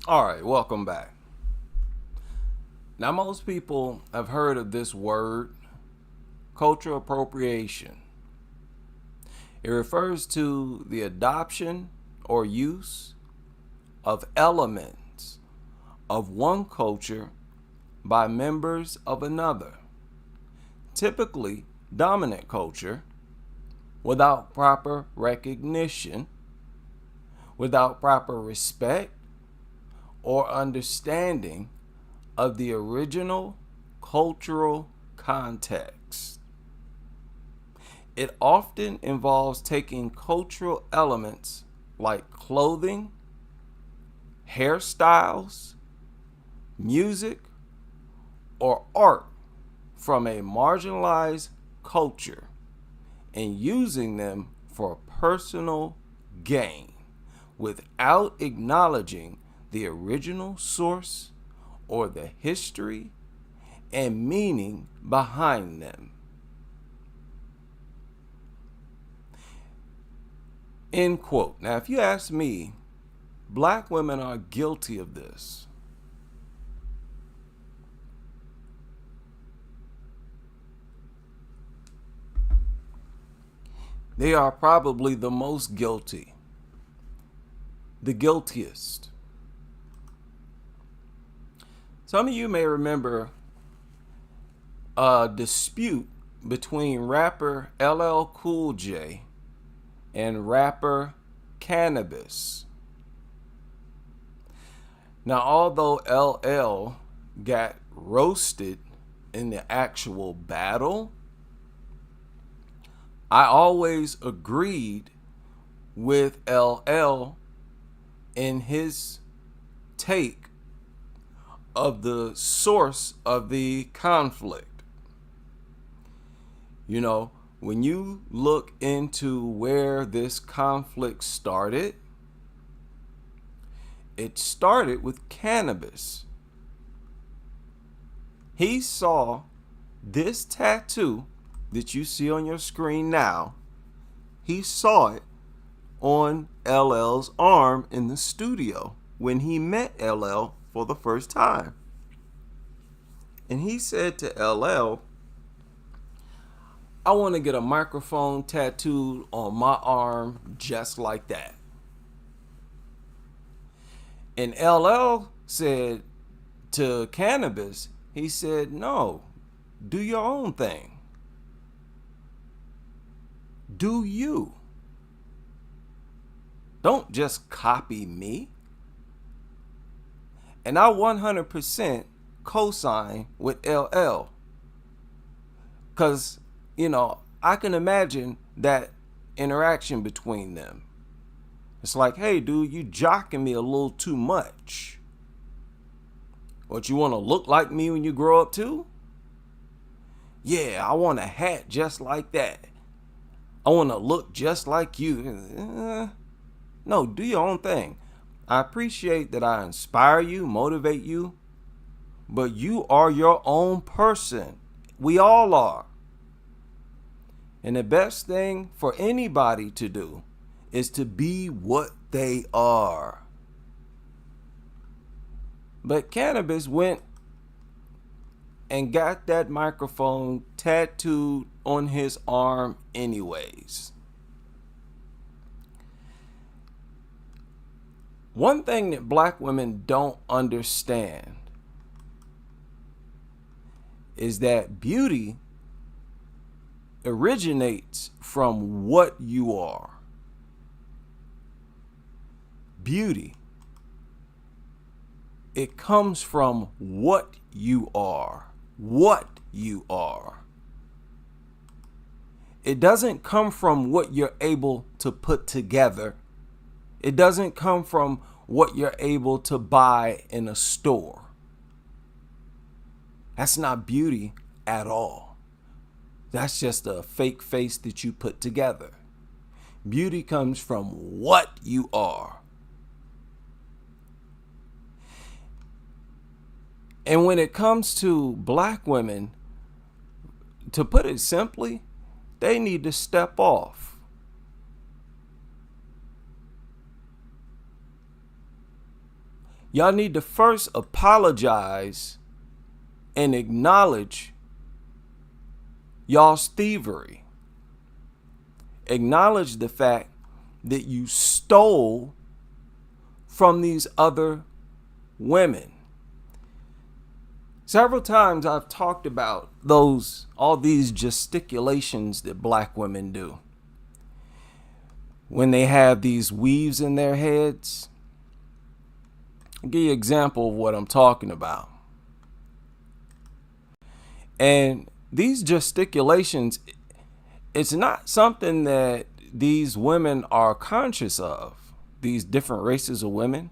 All right, welcome back. Now, most people have heard of this word, cultural appropriation. It refers to the adoption or use of elements of one culture by members of another, typically dominant culture, without proper recognition, without proper respect or understanding of the original cultural context. It often involves taking cultural elements like clothing, hairstyles, music, or art from a marginalized culture and using them for personal gain without acknowledging the original source or the history and meaning behind them. End quote. Now, if you ask me, black women are guilty of this. They are probably the most guilty, the guiltiest. Some of you may remember a dispute between rapper LL Cool J and rapper Cannabis. Now, although LL got roasted in the actual battle, I always agreed with LL in his take of the source of the conflict. You know, when you look into where this conflict started, it started with Cannabis. He saw this tattoo that you see on your screen now. He saw it on LL's arm in the studio when he met LL for the first time. And he said to LL, I want to get a microphone tattooed on my arm just like that. And LL said to Cannabis, he said, no, do your own thing. Do you. Don't just copy me. And I 100% co-sign with LL. Because, I can imagine that interaction between them. It's like, hey, dude, you jocking me a little too much. What, you want to look like me when you grow up too? Yeah, I want a hat just like that. I want to look just like you. No, do your own thing. I appreciate that I inspire you, motivate you, but you are your own person. We all are. And the best thing for anybody to do is to be what they are. But Cannabis went and got that microphone tattooed on his arm anyways. One thing that black women don't understand is that beauty originates from what you are. Beauty. It comes from what you are. What you are. It doesn't come from what you're able to put together. It doesn't come from what you're able to buy in a store. That's not beauty at all. That's just a fake face that you put together. Beauty comes from what you are. And when it comes to black women, to put it simply, they need to step off. Y'all need to first apologize and acknowledge y'all's thievery. Acknowledge the fact that you stole from these other women. Several times I've talked about all these gesticulations that black women do. When they have these weaves in their heads. I'll give you an example of what I'm talking about. And these gesticulations, it's not something that these women are conscious of. These different races of women,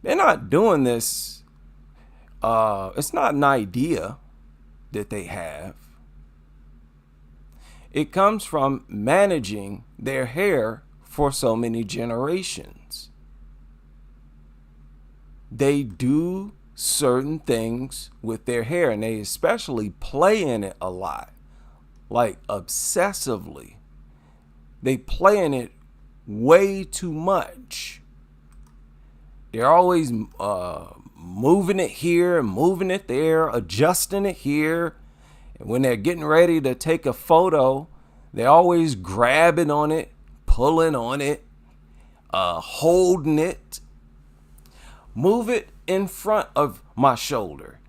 they're not doing this. It's not an idea that they have. It comes from managing their hair for so many generations. They do certain things with their hair, and they especially play in it a lot, like obsessively. They play in it way too much. They're always moving it here, moving it there, adjusting it here. And when they're getting ready to take a photo, they're always grabbing on it, pulling on it, holding it. Move it in front of my shoulder.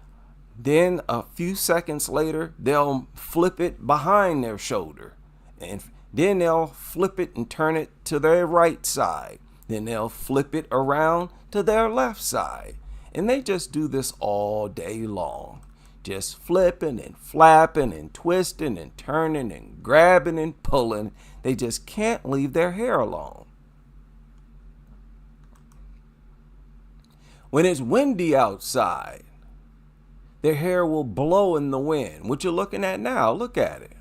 Then a few seconds later, they'll flip it behind their shoulder. And then they'll flip it and turn it to their right side. Then they'll flip it around to their left side. And they just do this all day long. Just flipping and flapping and twisting and turning and grabbing and pulling. They just can't leave their hair alone. When it's windy outside, their hair will blow in the wind. What you're looking at now, look at it.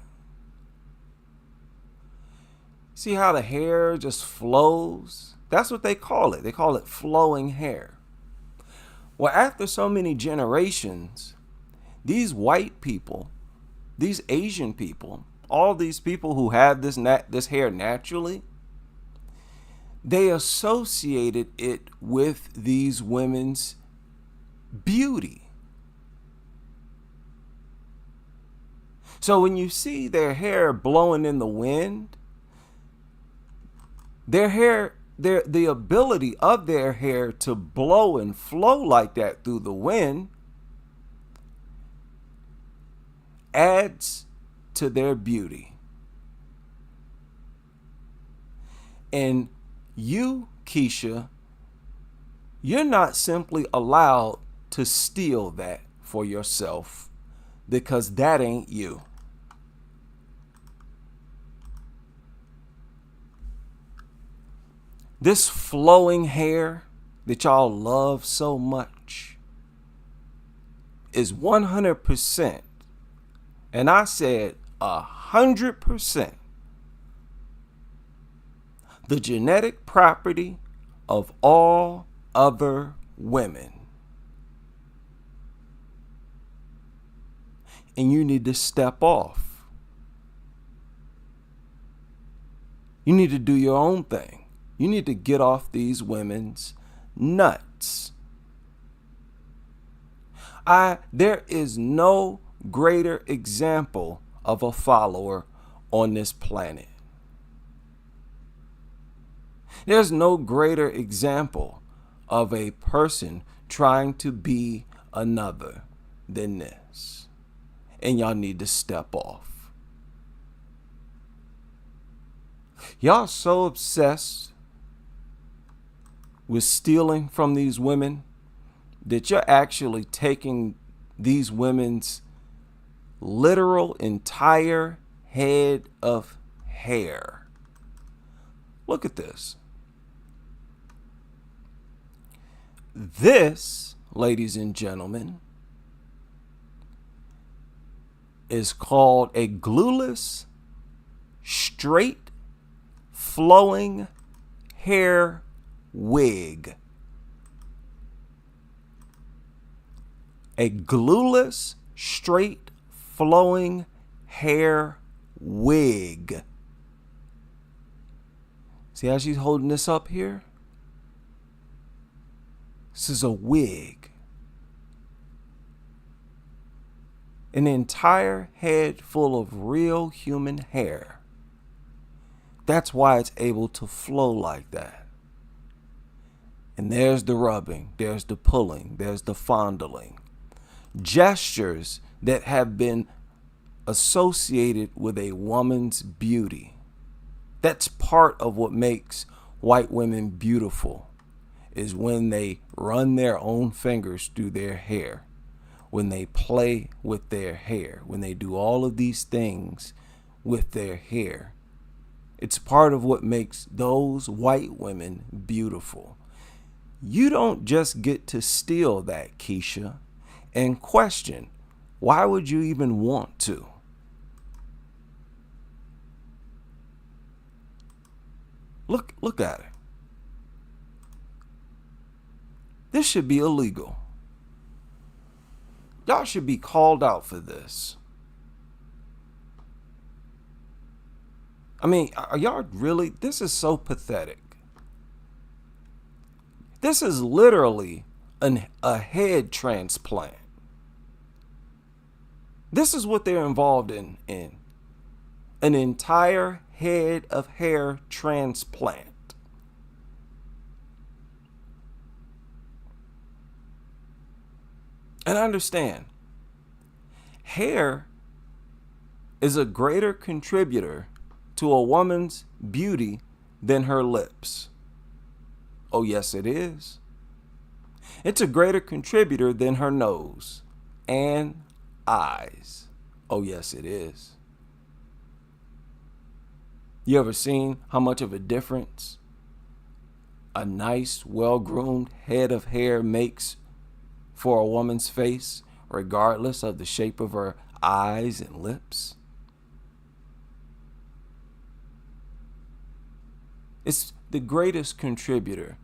See how the hair just flows? That's what they call it. They call it flowing hair. Well, after so many generations, these white people, these Asian people, all these people who have this hair naturally, they associated it with these women's beauty. So when you see their hair blowing in the wind, the ability of their hair to blow and flow like that through the wind adds to their beauty. And you, Keisha, you're not simply allowed to steal that for yourself, because that ain't you. This flowing hair that y'all love so much is 100%, and I said 100%, the genetic property of all other women. And you need to step off. You need to do your own thing. You need to get off these women's nuts. There is no greater example of a follower on this planet. There's no greater example of a person trying to be another than this. And y'all need to step off. Y'all so obsessed with stealing from these women that you're actually taking these women's literal entire head of hair. Look at this. This, ladies and gentlemen, is called a glueless, straight, flowing hair wig. A glueless, straight, flowing hair wig. See how she's holding this up here? This is a wig. An entire head full of real human hair. That's why it's able to flow like that. And there's the rubbing, there's the pulling, there's the fondling. Gestures that have been associated with a woman's beauty. That's part of what makes white women beautiful, is when they run their own fingers through their hair, when they play with their hair, when they do all of these things with their hair. It's part of what makes those white women beautiful. You don't just get to steal that, Keisha, and question, why would you even want to? Look at it. This should be illegal. Y'all should be called out for this. I mean, are y'all really? This is so pathetic. This is literally a head transplant. This is what they're involved in. An entire head of hair transplant. And I understand, hair is a greater contributor to a woman's beauty than her lips. Oh, yes, it is. It's a greater contributor than her nose and eyes. Oh, yes, it is. You ever seen how much of a difference a nice, well-groomed head of hair makes for a woman's face, regardless of the shape of her eyes and lips? It's the greatest contributor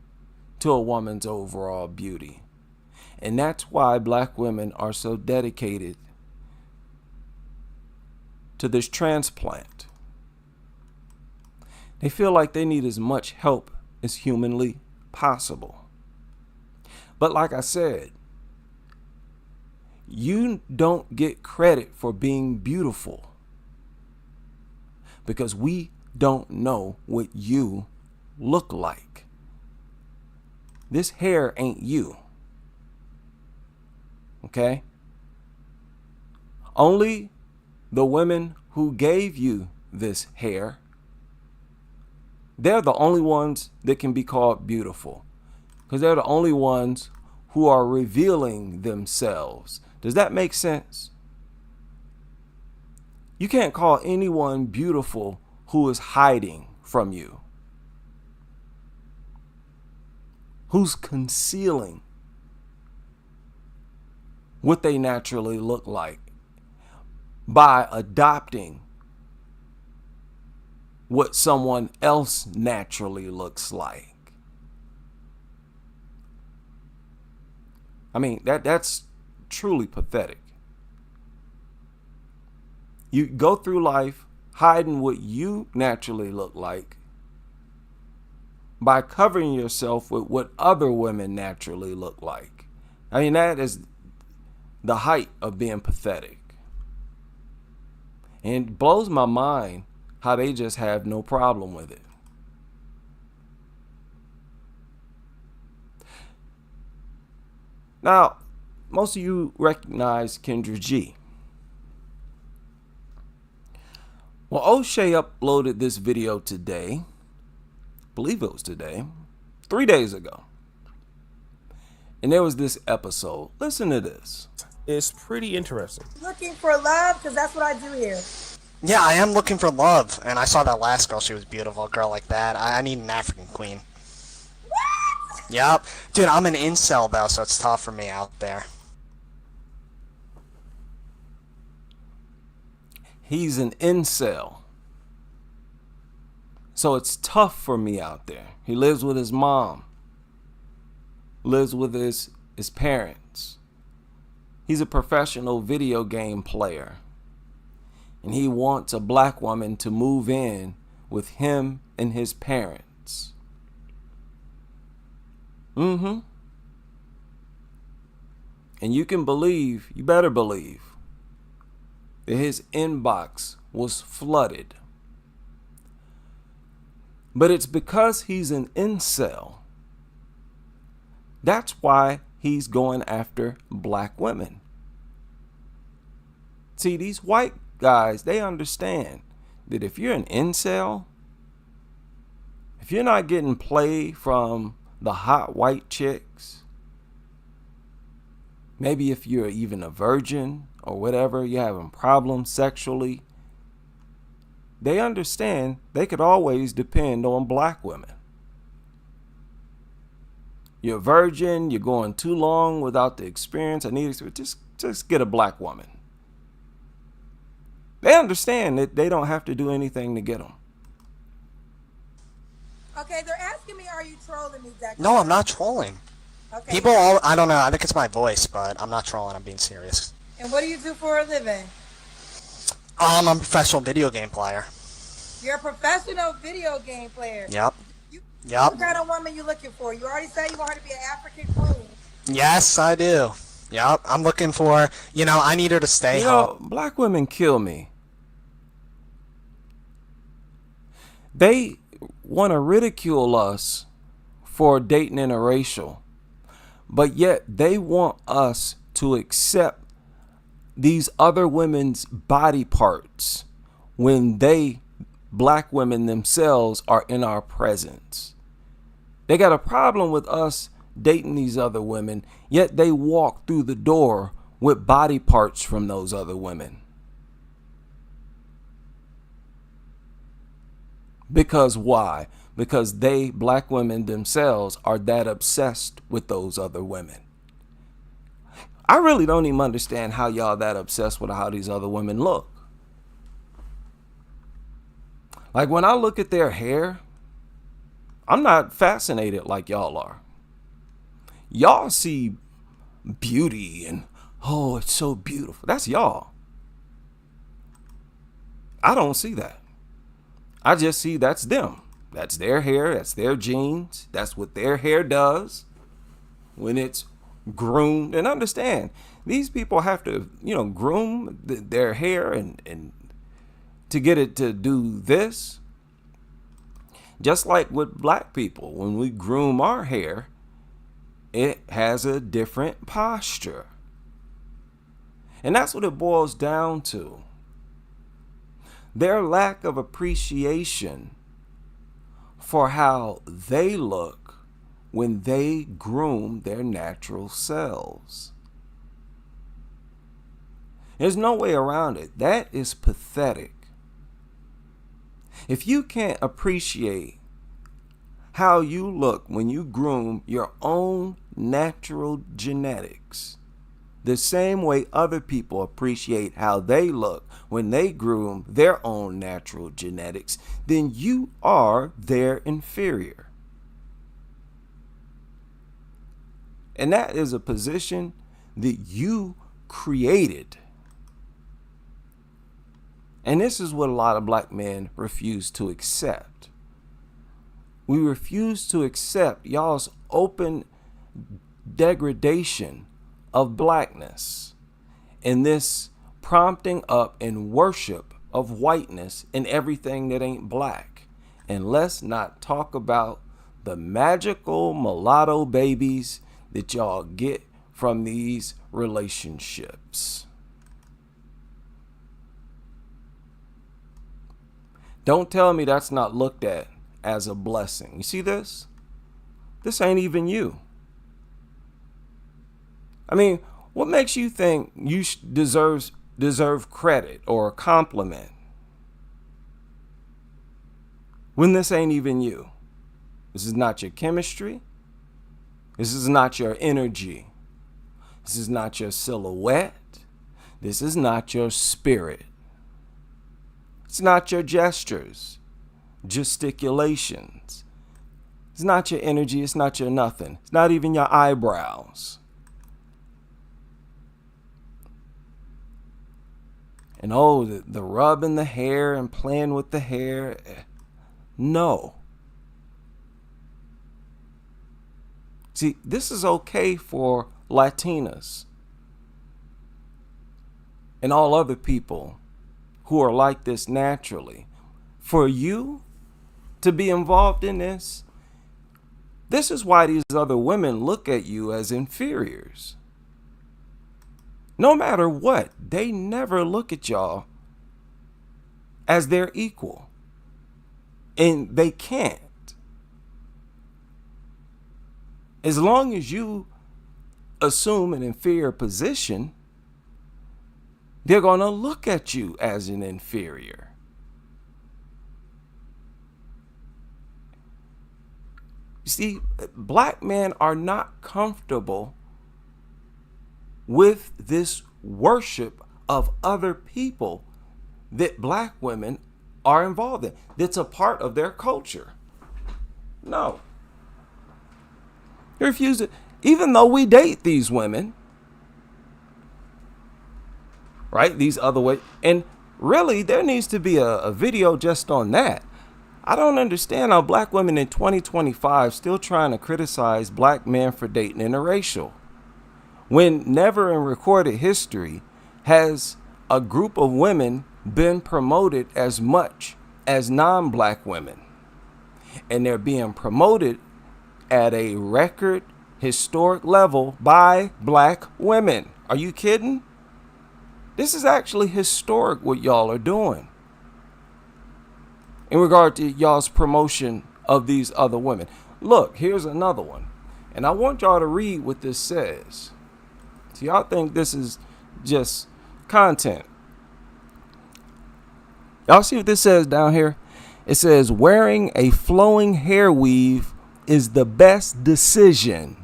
to a woman's overall beauty. And that's why black women are so dedicated to this transplant. They feel like they need as much help as humanly possible. But like I said, you don't get credit for being beautiful because we don't know what you look like. This hair ain't you. Okay? Only the women who gave you this hair, they're the only ones that can be called beautiful because they're the only ones who are revealing themselves. Does that make sense? You can't call anyone beautiful who is hiding from you, who's concealing what they naturally look like by adopting what someone else naturally looks like. I mean, that's truly pathetic. You go through life hiding what you naturally look like by covering yourself with what other women naturally look like. I mean, that is the height of being pathetic. And it blows my mind how they just have no problem with it. Now, most of you recognize Kendra G. Well, O'Shea uploaded this video today. I believe it was today, 3 days ago. And there was this episode. Listen to this. It's pretty interesting. Looking for love, because that's what I do here. Yeah, I am looking for love, and I saw that last girl. She was beautiful, a girl like that. I need an African queen. What? Yep. Dude, I'm an incel, though, so it's tough for me out there. He's an incel. So it's tough for me out there. He lives with his mom. Lives with his parents. He's a professional video game player. And he wants a black woman to move in with him and his parents. And you better believe, that his inbox was flooded. But it's because he's an incel. That's why he's going after black women. See, these white guys, they understand that if you're an incel, if you're not getting play from the hot white chicks, maybe if you're even a virgin or whatever, you're having problems sexually, they understand they could always depend on black women. You're a virgin, you're going too long without the experience. I need experience. Just get a black woman. They understand that they don't have to do anything to get them. Okay, they're asking me, are you trolling me, Dexter? No, I'm not trolling. Okay. People all, I don't know, I think it's my voice, but I'm not trolling, I'm being serious. And what do you do for a living? I'm a professional video game player. You're a professional video game player. Yep. What kind of woman you looking for? You already said you want her to be an African queen. Yes, I do. Yep, I'm looking for, I need her to stay home. Black women kill me. They want to ridicule us for dating interracial, but yet they want us to accept these other women's body parts when black women themselves, are in our presence. They got a problem with us dating these other women, yet they walk through the door with body parts from those other women. Because why? Because black women themselves, are that obsessed with those other women. I really don't even understand how y'all that obsessed with how these other women look. Like when I look at their hair, I'm not fascinated like y'all are. Y'all see beauty and, oh, it's so beautiful. That's y'all. I don't see that. I just see that's them. That's their hair. That's their genes. That's what their hair does when it's groomed. And understand, these people have to, groom their hair and to get it to do this. Just like with black people, when we groom our hair, it has a different posture. And that's what it boils down to. Their lack of appreciation for how they look when they groom their natural selves. There's no way around it. That is pathetic. If you can't appreciate how you look when you groom your own natural genetics, the same way other people appreciate how they look when they groom their own natural genetics, then you are their inferior. And that is a position that you created. And this is what a lot of black men refuse to accept. We refuse to accept y'all's open degradation of blackness and this prompting up and worship of whiteness in everything that ain't black. And let's not talk about the magical mulatto babies that y'all get from these relationships. Don't tell me that's not looked at as a blessing. You see this? This ain't even you. I mean, what makes you think you deserve credit or a compliment when this ain't even you? This is not your chemistry. This is not your energy. This is not your silhouette. This is not your spirit. It's not your gestures, gesticulations. It's not your energy. It's not your nothing. It's not even your eyebrows. And the rubbing the hair and playing with the hair. No. See, this is okay for Latinas. and all other people who are like this naturally, for you to be involved in this, this is why these other women look at you as inferiors. No matter what, they never look at y'all as their equal. And they can't. As long as you assume an inferior position, they're going to look at you as an inferior. You see, black men are not comfortable with this worship of other people that black women are involved in. That's a part of their culture. No. They refuse it. Even though we date these women, right? These other ways. And really, there needs to be a video just on that. I don't understand how black women in 2025 still trying to criticize black men for dating interracial, when never in recorded history has a group of women been promoted as much as non-black women. And they're being promoted at a record historic level by black women. Are you kidding? This is actually historic what y'all are doing in regard to y'all's promotion of these other women. Look, here's another one. And I want y'all to read what this says. See, y'all think this is just content. Y'all see what this says down here? It says, wearing a flowing hair weave is the best decision.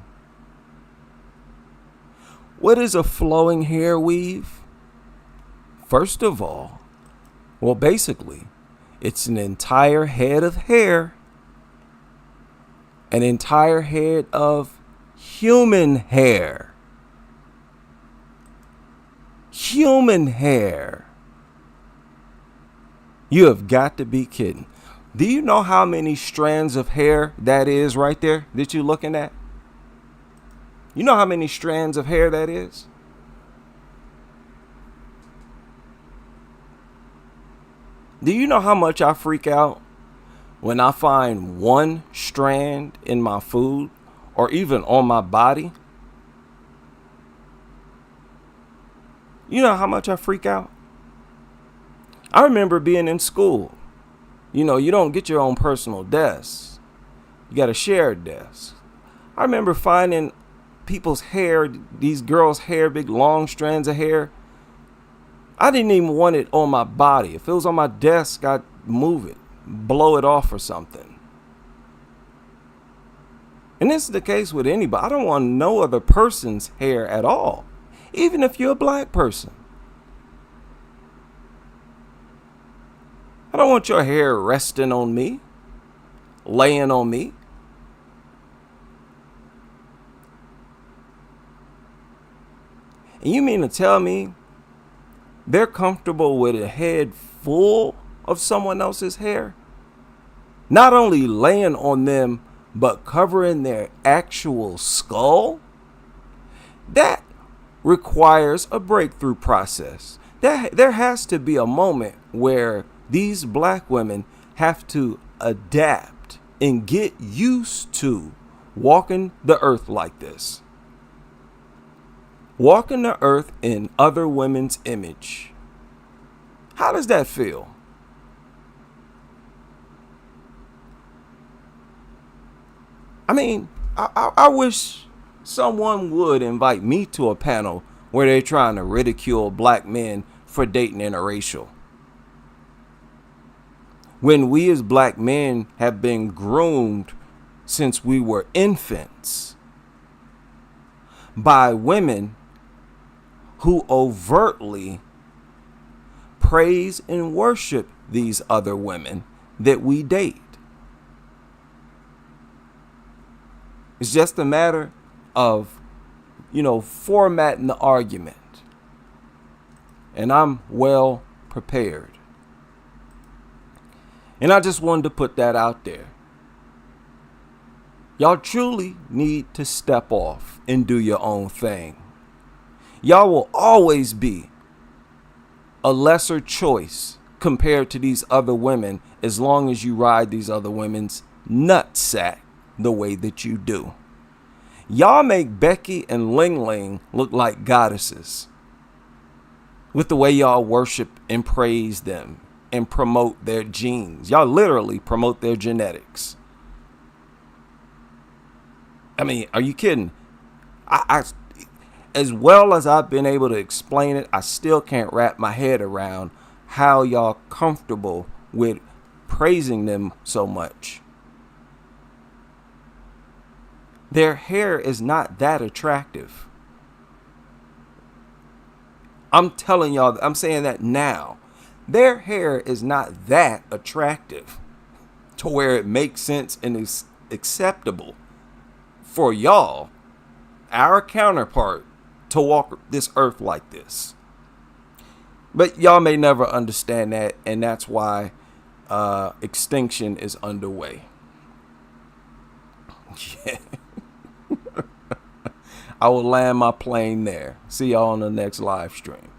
What is a flowing hair weave? First of all, well, basically, it's an entire head of hair, an entire head of human hair. Human hair. You have got to be kidding. Do you know how many strands of hair that is right there that you're looking at? You know how many strands of hair that is? Do you know how much I freak out when I find one strand in my food or even on my body? You know how much I freak out? I remember being in school. You know, you don't get your own personal desk. You got a shared desk. I remember finding people's hair, these girls' hair, big long strands of hair. I didn't even want it on my body. If it was on my desk, I'd move it, blow it off or something. And this is the case with anybody. I don't want no other person's hair at all, even if you're a black person. I don't want your hair resting on me, laying on me. And you mean to tell me they're comfortable with a head full of someone else's hair? Not only laying on them, but covering their actual skull? That requires a breakthrough process. There has to be a moment where these black women have to adapt and get used to walking the earth like this. Walking the earth in other women's image. How does that feel? I mean, I wish someone would invite me to a panel where they're trying to ridicule black men for dating interracial, when we as black men have been groomed since we were infants by women who overtly praise and worship these other women that we date. It's just a matter of, formatting the argument. And I'm well prepared. And I just wanted to put that out there. Y'all truly need to step off and do your own thing. Y'all will always be a lesser choice compared to these other women as long as you ride these other women's nutsack the way that you do. Y'all make Becky and Ling Ling look like goddesses with the way y'all worship and praise them and promote their genes. Y'all literally promote their genetics. I mean, are you kidding? I as well as I've been able to explain it, I still can't wrap my head around how y'all comfortable with praising them so much. Their hair is not that attractive. I'm telling y'all, I'm saying that now. Their hair is not that attractive to where it makes sense and is acceptable for y'all, our counterpart, to walk this earth like this. But y'all may never understand that, and that's why extinction is underway. Yeah. I will land my plane there. See y'all on the next live stream.